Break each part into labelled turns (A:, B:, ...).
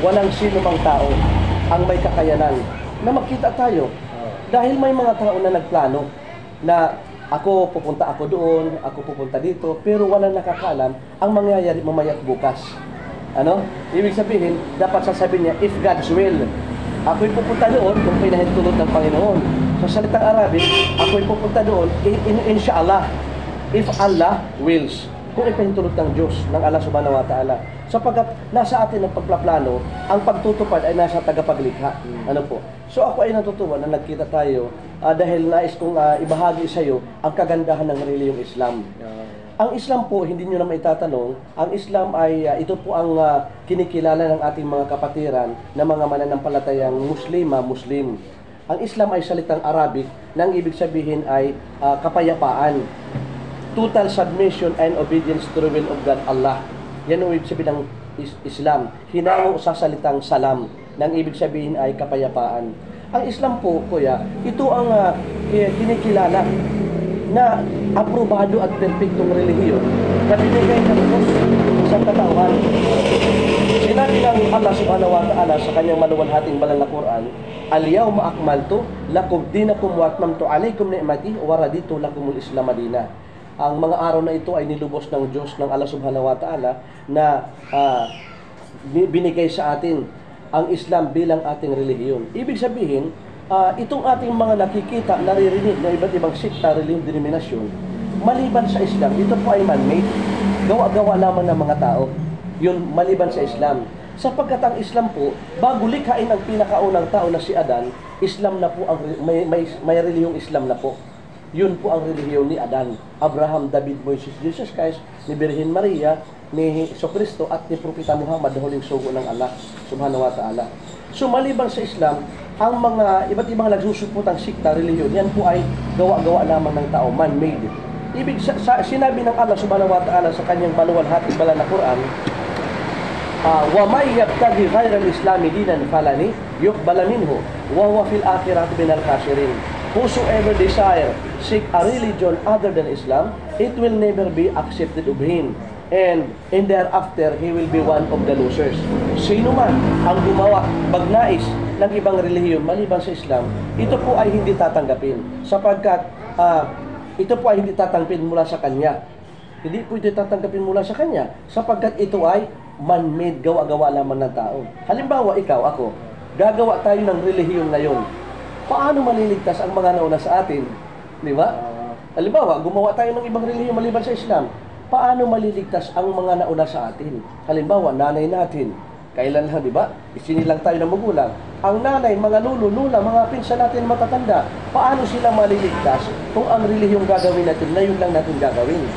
A: walang sino mang tao ang may kakayanan na magkita tayo. Dahil may mga tao na nagplano na ako pupunta ako doon, ako pupunta dito, pero walang nakakaalam ang mangyayari mamaya at bukas. Ano? Ibig sabihin, dapat sasabihin niya, if God's will. Ako'y pupunta doon kung pinahintulot ng Panginoon. Sa salitang Arabic, ako'y pupunta doon, inshallah. If Allah wills. Kung ipahintulot ng Diyos, ng Allah subhanahu wa ta'ala. Sapagkat nasa atin ang pagpaplano, ang pagtutupad ay nasa tagapaglikha. Ano po? So ako ay natutuwa na nagkita tayo dahil nais kong ibahagi sa iyo ang kagandahan ng reliyong Islam. Ang Islam po, hindi nyo na maitatanong, ang Islam ay ito po ang kinikilala ng ating mga kapatiran na mga mananampalatayang Muslim. Ang Islam ay salitang Arabic na ang ibig sabihin ay kapayapaan. Total submission and obedience to the will of God, Allah. Yan ang ibig sabihin ng Islam. Hinango sa salitang salam, na ang ibig sabihin ay kapayapaan. Ang Islam po, kuya, ito ang kinikilala na aprobado at perfectong relihiyon na binigay ng Diyos sa katawan. Sinabi ng Allah subhanahu wa ta'ala sa kanyang maluwalhating banal na Quran, Al-yawma akmaltu lakum dinakum wa atmamtu alaykum ni'mati wa raditu lakumul Islam madina. Ang mga araw na ito ay nilubos ng Diyos, ng Allah subhanahu wa ta'ala na binigay sa atin ang Islam bilang ating relihiyon. Ibig sabihin, itong ating mga nakikita, naririnig na iba't ibang sikta, relihiyon, denominasyon, maliban sa Islam, ito po ay man-made. Gawa-gawa lamang ng mga tao. Yun, maliban sa Islam. Sapagkat ang Islam po, bago likhain ang pinakaunang tao na si Adan, Islam na po, may relihiyong Islam na po. Yun po ang relihiyon ni Adan, Abraham, David, Moises, Jesus Christ, ni Birhen Maria, ni Jesucristo at ni Propeta Muhammad na huling sugo ng Allah subhanahu wa ta'ala. So maliban sa Islam, ang mga iba't ibang nagsusuputang sikta, relihiyon, yan po ay gawa-gawa lamang ng tao, man-made. Ibig sinabi ng Allah subhanahu wa ta'ala sa kanyang maluwalhating banal na Quran, wa may yabtaghi ghayra al-islami dinan falani yuqbala minhu wa huwa fil akhirati minal khasirin. Whosoever desire seek a religion other than Islam, it will never be accepted of him, and thereafter he will be one of the losers. Sino man ang gumawa, magnais ng ibang relihiyon maliban sa Islam, ito po ay hindi tatanggapin, sapagkat ito po ay hindi tatanggapin mula sa kanya. Hindi po ito tatanggapin mula sa kanya, sapagkat ito ay man-made, gawa-gawa lamang ng tao. Halimbawa, ikaw, ako, gagawa tayo ng relihiyon ngayon. Paano maliligtas ang mga nauna sa atin? Di ba? Halimbawa, gumawa tayo ng ibang relihiyon maliban sa Islam. Paano maliligtas ang mga nauna sa atin? Halimbawa, nanay natin. Kailan lang, di ba? Isinilang tayo ng magulang. Ang nanay, mga lolo, lula, mga pinsan natin matatanda. Paano sila maliligtas kung ang relihiyong gagawin natin na yun lang natin gagawin?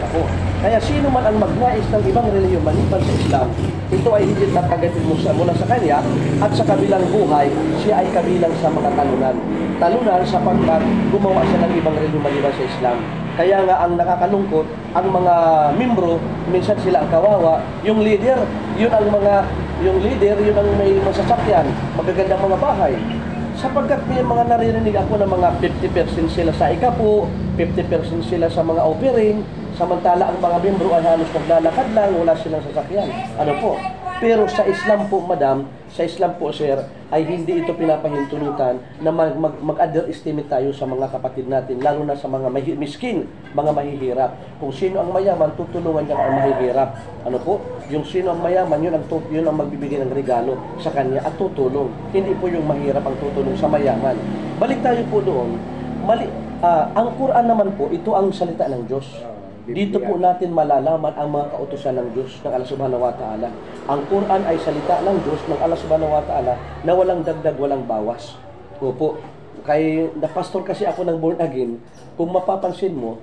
A: Ako. Kaya sino man ang magnais ng ibang relihiyon maliban sa Islam, ito ay hindi tatagatin mula sa kanya, at sa kabilang buhay, siya ay kabilang sa mga talunan. Talunan sapagkat gumawa siya ng ibang relihiyon maliban sa Islam. Kaya nga ang nakakalungkot, ang mga membro, minsan sila ang kawawa, yung leader, yun ang may masasakyan, magagandang mga bahay. Sapagkat may mga naririnig ako ng mga 50% sila sa ikapo, 50% sila sa mga offering, samantala ang mga membro ay halos naglalakad lang, wala silang sasakyan. Ano po? Pero sa Islam po, madam, sa Islam po, sir, ay hindi ito pinapahintulutan na mag-underestimate tayo sa mga kapatid natin, lalo na sa mga miskin, mga mahihirap. Kung sino ang mayaman, tutulungan niya ang mahihirap. Ano po? Yung sino ang mayaman, yun ang magbibigay ng regalo sa kanya at tutulong. Hindi po yung mahirap ang tutulong sa mayaman. Balik tayo po doon. Ang Quran naman po, ito ang salita ng Diyos. Dito po natin malalaman ang mga kautusan ng Diyos, ng Allah subhanahu wa ta'ala. Ang Quran ay salita ng Diyos, ng Allah subhanahu wa ta'ala, na walang dagdag, walang bawas. Opo. Kay pastor kasi ako ng born again, kung mapapansin mo,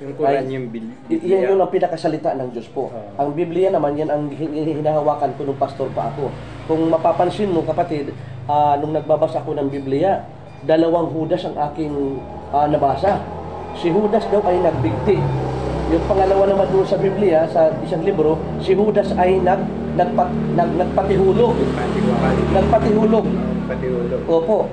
B: yung Quran, yung Biblia.
A: Yan yung ang pinakasalita ng Diyos po. Ang Biblia naman, yan ang hinahawakan ko nung pastor pa ako. Kung mapapansin mo, kapatid, nung nagbabasa ako ng Biblia, 2 Judas ang aking nabasa. Si Judas daw ay nagbigti. Yung pangalawa naman doon sa Biblia, sa isang libro, si Judas ay nagpatihulog. Nagpatihulog.
B: Patihulog.
A: Opo.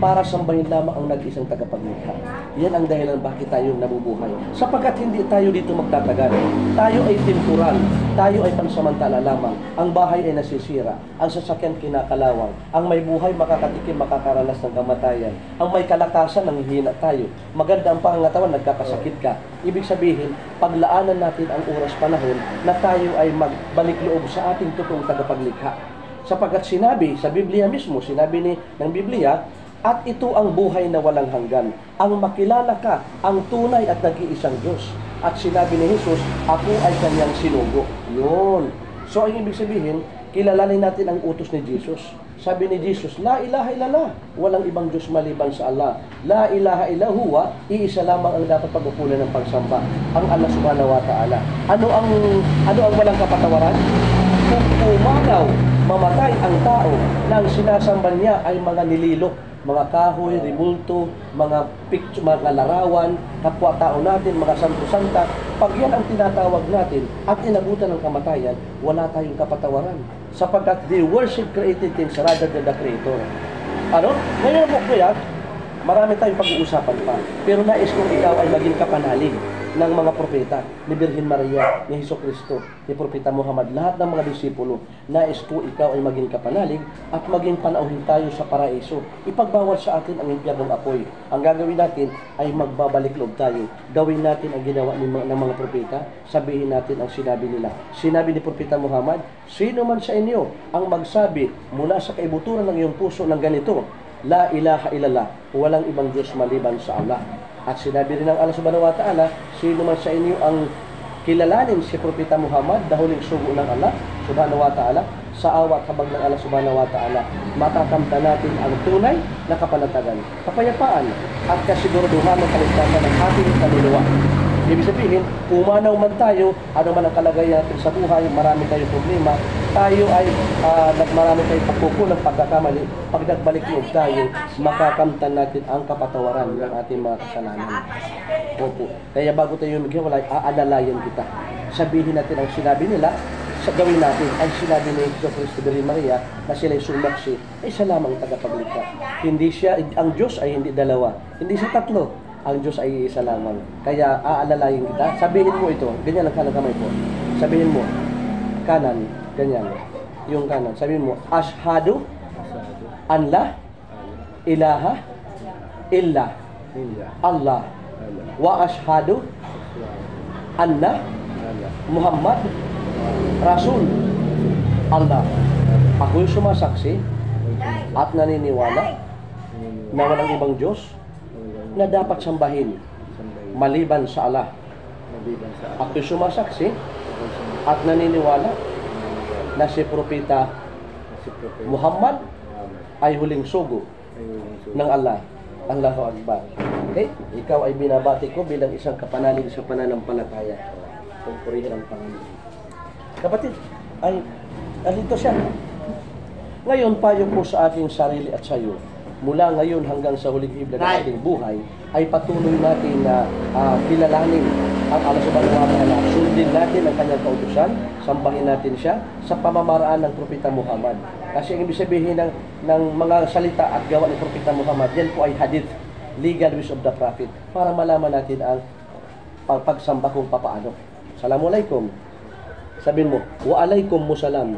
A: para sambahin lamang ang nag-isang tagapaglikha. Yan ang dahilan bakit tayo nabubuhay. Sapagkat hindi tayo dito magtatagal. Tayo ay temporal. Tayo ay pansamantala lamang. Ang bahay ay nasisira. Ang sasakyan kinakalawang. Ang may buhay makakatikim, makakaranas ng kamatayan. Ang may kalakasan, nanghihina tayo. Maganda ang pangangatawan, nagkakasakit ka. Ibig sabihin, paglaanan natin ang oras panahon na tayo ay magbalik loob sa ating totoong tagapaglikha. Sapagkat sinabi sa Biblia mismo, sinabi ng Biblia, at ito ang buhay na walang hanggan, ang makilala ka, ang tunay at nag-iisang Diyos. At sinabi ni Jesus, ako ay kanyang sinugo. Yun. So, ang ibig sabihin, kilalanin natin ang utos ni Jesus. Sabi ni Jesus, La ilaha illallah, walang ibang Diyos maliban sa Allah. La ilaha illa huwa, iisa lamang ang dapat pag-upulan ng pagsamba, ang Allah subhanahu wa ta'ala. Ano ang walang kapatawaran? Kung umanaw, mamatay ang tao na ang sinasamba niya ay mga nililo, mga kahoy, rimulto, mga picture, mga larawan, kapwa-tao natin, mga santo-santa, pag yan ang tinatawag natin at inabutan ng kamatayan, wala tayong kapatawaran. Sapagkat they worship created things rather than the Creator. Ano? Ngayon po kuya, marami tayong pag-uusapan pa. Pero nais kong ikaw ay maging kapanalig ng mga propeta, ni Birhen Maria, ni Jesucristo, ni Propeta Muhammad, lahat ng mga disipulo. Nais ko ikaw ay maging kapanalig at maging panauhin tayo sa paraiso. Ipagbawal sa atin ang impyernong apoy. Ang gagawin natin ay magbabalik loob tayo. Gawin natin ang ginawa ng mga propeta. Sabihin natin ang sinabi nila. Sinabi ni Propeta Muhammad, sino man sa inyo ang magsabi mula sa kaibuturan ng iyong puso ng ganito, La ilaha illallah, walang ibang Diyos maliban sa Allah. At sinabi rin ng Allah subhanahu wa ta'ala, sino man sa inyo ang kilalanin si Propeta Muhammad, dahuling sugo ng Allah subhanahu wa ta'ala, sa awat habag ng Allah subhanahu wa ta'ala, matatamta natin ang tunay na kapanatagan, kapayapaan, at kasiguraduhan ng kaligtasan ng ating kaluluwa. Ibig sabihin, umanaw man tayo, ano man ang kalagayan natin sa buhay, marami tayong problema, tayo ay marami tayong pagkukulang, pagkakamali, pag nagbalik loob tayo, makakamtan natin ang kapatawaran ng ating mga kasalanan. Opo. Kaya bago tayo maghiwalay, aalalayan kita. Sabihin natin ang sinabi nila, sa gawin natin ang sinabi ni Jesucristo Birhen Maria na sila'y sumaksi, ay siya lamang tagapaglikha. Hindi siya, ang Diyos ay hindi dalawa, hindi siya tatlo. Ang Diyos ay isa lamang. Kaya aalalayin kita. Sabihin mo ito. Ganyan ang kanang kamay ko. Sabihin mo, kanan. Ganyan. Yung kanan. Sabihin mo, Ashhadu an la ilaha illa Allah. Wa ashhadu anna Muhammad Rasul Allah. Ako'y sumasaksi at naniniwala na walang ibang Diyos na dapat sambahin maliban sa Allah. Ako'y sumasaksi at naniniwala na si Propeta Muhammad ay huling sugo ng Allah. Allahu Akbar. Okay? Ikaw ay binabati ko bilang isang kapanalig sa pananampalataya. Pagpurihin ang Panginoon. Kapatid, ay alito siya. Ngayon, payo po sa ating sarili at sa iyo. Mula ngayon hanggang sa huling ibig ng ating buhay, ay patuloy natin na kilalanin ang Allah subhanahu wa ta'ala. Sundin natin ang kanyang kautusan, sambahin natin siya sa pamamaraan ng Propeta Muhammad. Kasi ang ibig sabihin ng mga salita at gawa ng Propeta Muhammad, yan po ay hadith, legal use of the Prophet, para malaman natin ang pagsamba kung papaano. Assalamualaikum. Sabihin mo, wa alaikum musalam.